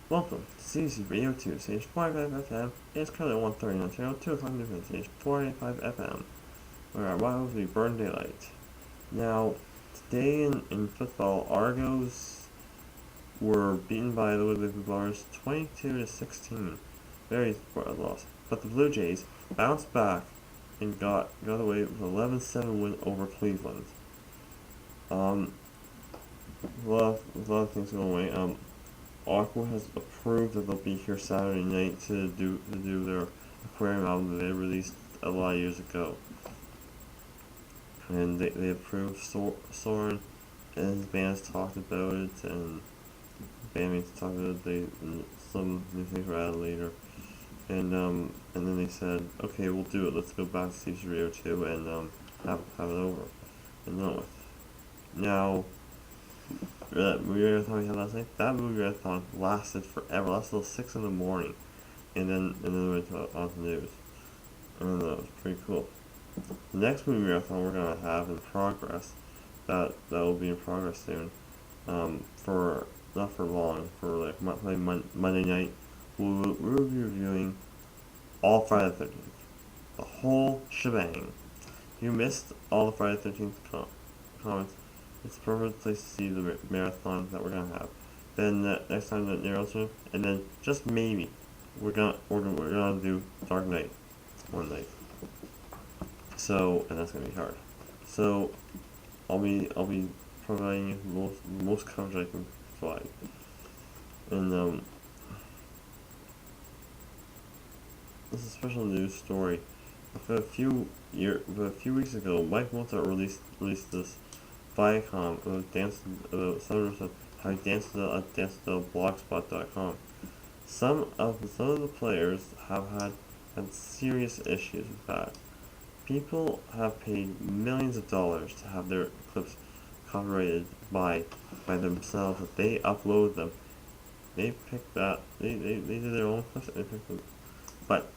Welcome to CBC Radio 2, stage 45 FM. It's currently 1:30 in Ontario, 2 o'clock Newfoundland, stage 485 FM, where our rivals will be burned daylight. Now, today in football, Argos were beaten by the Blue Jays 22-16. Very important loss. But the Blue Jays bounced back and got away with an 11-7 win over Cleveland. A lot of things going away. Aqua has approved that they'll be here Saturday night to do their aquarium album that they released a lot of years ago. And they approved Soren, and his band's talked about it, and bandmates talked about it. Some new things were added later. And then they said, okay, we'll do it. Let's go back to CBC Radio 2 and have it over and done with. Now, that movie marathon we had last night, that movie marathon lasted forever, lasted till 6 in the morning, and then we went on the news. And that was pretty cool. The next movie marathon we're gonna have in progress, that will be in progress soon, for not for long, for like Monday night, we'll be reviewing all Friday the 13th, the whole shebang. If you missed all the Friday the 13th comments, it's a perfect place to see the marathon that we're gonna have. Then next time that narrows in, and then just maybe we're gonna do Dark Knight one night. So, and that's gonna be hard. So I'll be providing you most coverage I can provide. And this is a special news story. A few weeks ago, Mike Mozart released this Viacom about how he danced to blogspot.com. Some of the players have had serious issues with that. People have paid millions of dollars to have their clips copyrighted by themselves. If they upload them, they picked that they did their own clips and they picked them. But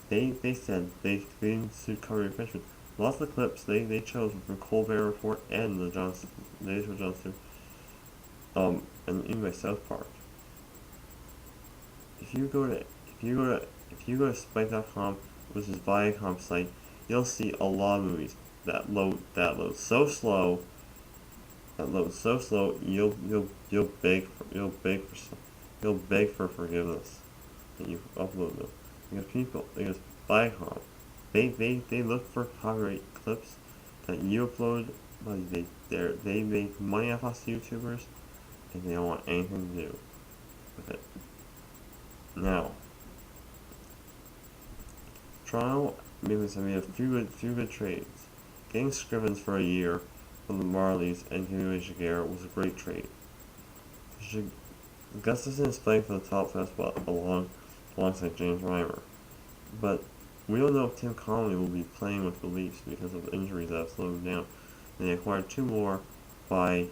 they said they didn't sue copyright infringement. Lots of the clips they chose from Colbert Report and the Jon Stewart, and even by South Park. If you go to Spike.com, which is Viacom's site, you'll see a lot of movies that load so slow. You'll beg for forgiveness that you upload them, because Viacom, they look for copyright clips that you upload, but they make money off us YouTubers, and they don't want anything to do with it. Now, Toronto made a few good trades. Getting Scrivens for a year from the Marlies and giving away Jaguar was a great trade. Gustafson is playing for the top fastball alongside James Reimer, but we don't know if Tim Connolly will be playing with the Leafs because of injuries that have slowed him down. And they acquired two more by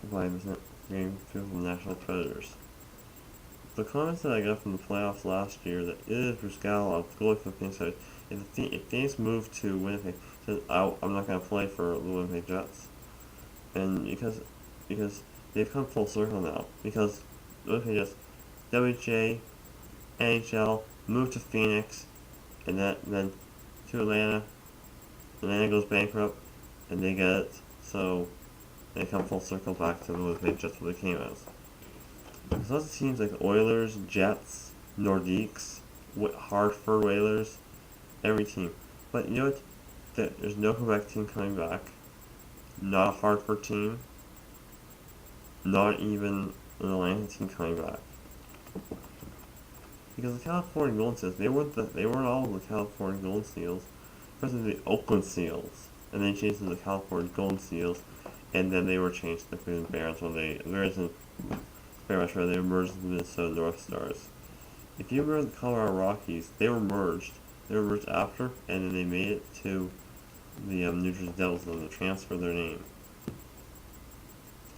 the game from the National Predators. The comments that I got from the playoffs last year that it is Bruscala, the goalie for the Phoenix Suns, if Phoenix moved to Winnipeg, said, I'm not going to play for the Winnipeg Jets. And because they've come full circle now. Because Winnipeg Jets, WJ, NHL, moved to Phoenix, and then to Atlanta. Atlanta goes bankrupt, and they get it. So they come full circle back to the Winnipeg Jets where they came as. There's lots of teams like the Oilers, Jets, Nordiques, Hartford Whalers, every team. But you know what? There's no Quebec team coming back. Not a Hartford team. Not even an Atlanta team coming back. Because the California Golden Seals, they weren't all the California Golden Seals. First they were the Oakland Seals, and they changed to the California Golden Seals, and then they were changed to the Cleveland Barons when they merged with the Minnesota North Stars. If you remember the Colorado Rockies, they were merged. They were merged after, and then they made it to the New Jersey Devils, and they transferred their name.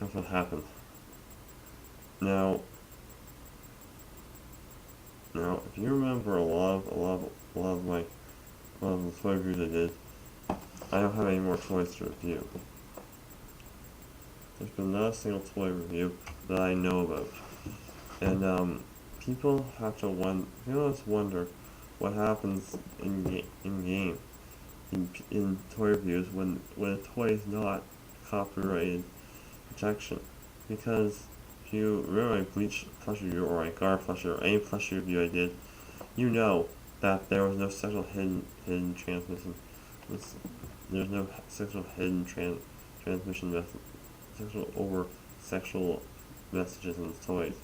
That's what happened. Now, if you remember a lot of the toy reviews I did, I don't have any more toys to review. There's been not a single toy review that I know about. And people have to wonder what happens in game in toy reviews when a toy is not copyrighted protection, because if you remember my Bleach plushie review or my Gar plushie or any plushie review I did, you know that there was no sexual hidden transmission. There's no sexual hidden transmission method, sexual messages in toys.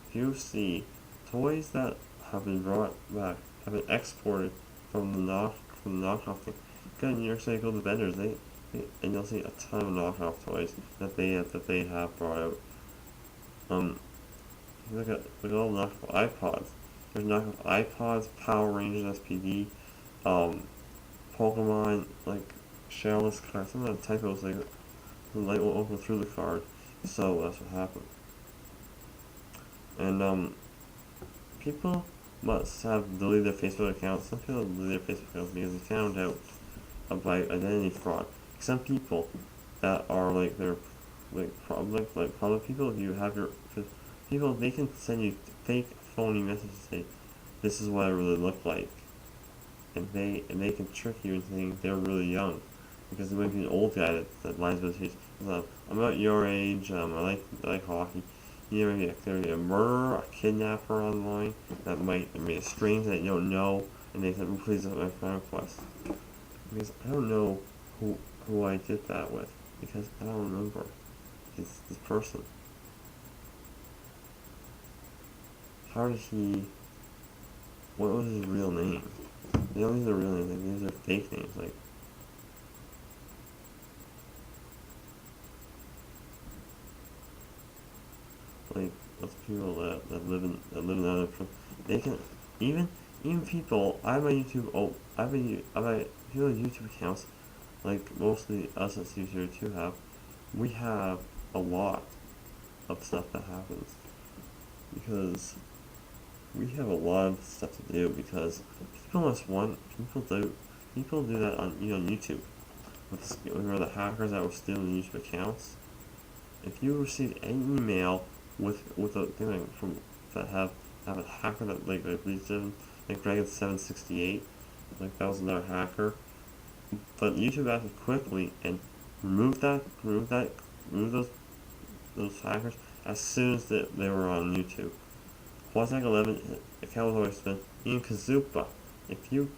If you see toys that have been brought back, have been exported from the knockoff thing, go to New York City, go to vendors, and you'll see a ton of knockoff toys that they have brought out. Look at all the knockoff iPods. There's knockoff iPods, Power Rangers SPD, Pokemon, like shellless cards. Some of the typos, like the light will open through the card. So that's what happened. And people must have deleted their Facebook accounts. Some people deleted their Facebook accounts because they found out about identity fraud. Some people that are like they're public people, if you have your people, they can send you fake phony messages and say, "This is what I really look like," and they can trick you into thinking they're really young, because there might be an old guy that lies with his. I'm about your age. I like hockey. You know, there may be a murderer, a kidnapper online that might be a stranger that you don't know, and they said, "Please accept my friend request." Because I don't know who I did that with, because I don't remember this person. How did he? What was his real name? They don't use their real names. They use their fake names. Like those people that live in other places. They can even people. I have my YouTube. I have my people with YouTube accounts. Like mostly us at CBC Radio have. We have a lot of stuff that happens because we have a lot of stuff to do, because people do that on YouTube with the hackers that were stealing YouTube accounts. If you receive any email with a thing from that have a hacker that like Dragon768, like that was another hacker, but YouTube acted quickly and removed those hackers as soon as they were on YouTube. Quasiac 11 account was always been Ian Kazupa. If you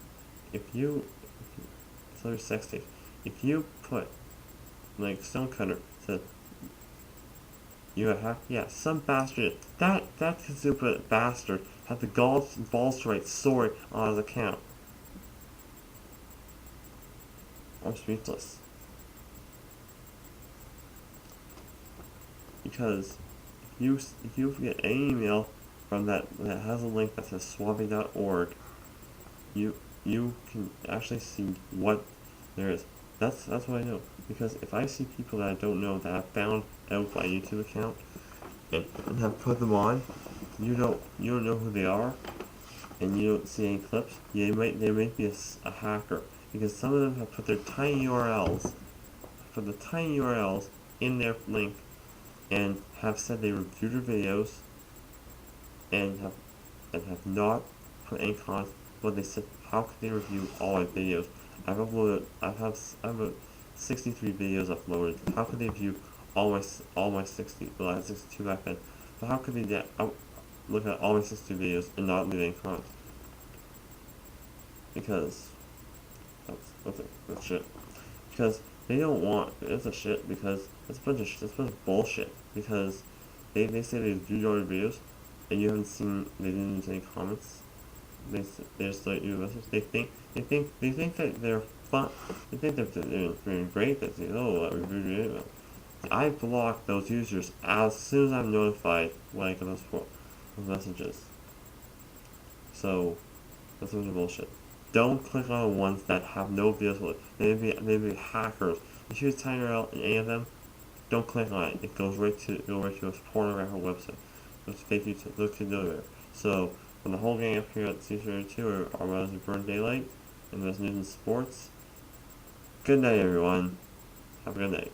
it's other sex tape. If you put like Stonecutter said you got hacked, yeah, some bastard that Kazupa bastard had the balls to write sorry on his account. I'm speechless. Because if you get any email from that has a link that says swabbing.org, you can actually see what there is. That's what I know. Because if I see people that I don't know that have found out my YouTube account and have put them on, you don't know who they are, and you don't see any clips. They might be a hacker, because some of them have put their tiny URLs, in their link, and have said they reviewed your videos, and have not put any comments. But they said, how could they review all my videos? I have 63 videos uploaded. How could they view all my 60? Well, I had 62 back then. But how could they look at all my 62 videos and not leave any comments? Because that's shit. Because they don't want, it's a shit, because it's a bunch of bullshit. Because they say they viewed all your videos, and you haven't seen, they didn't use any comments. They just let you a message. They think that they're fun. They think that they're doing great. That they we reviewed your email. I block those users as soon as I'm notified when I get those messages. So that's a bunch of bullshit. Don't click on the ones that have no videos with it. They may be hackers. If you tiny URL in any of them, don't click on it. It goes right to a pornographic website. It's fake YouTube. Look to know there. So from the whole gang up here at C32, our brothers who burn daylight, and those news and sports. Good night, everyone. Have a good night.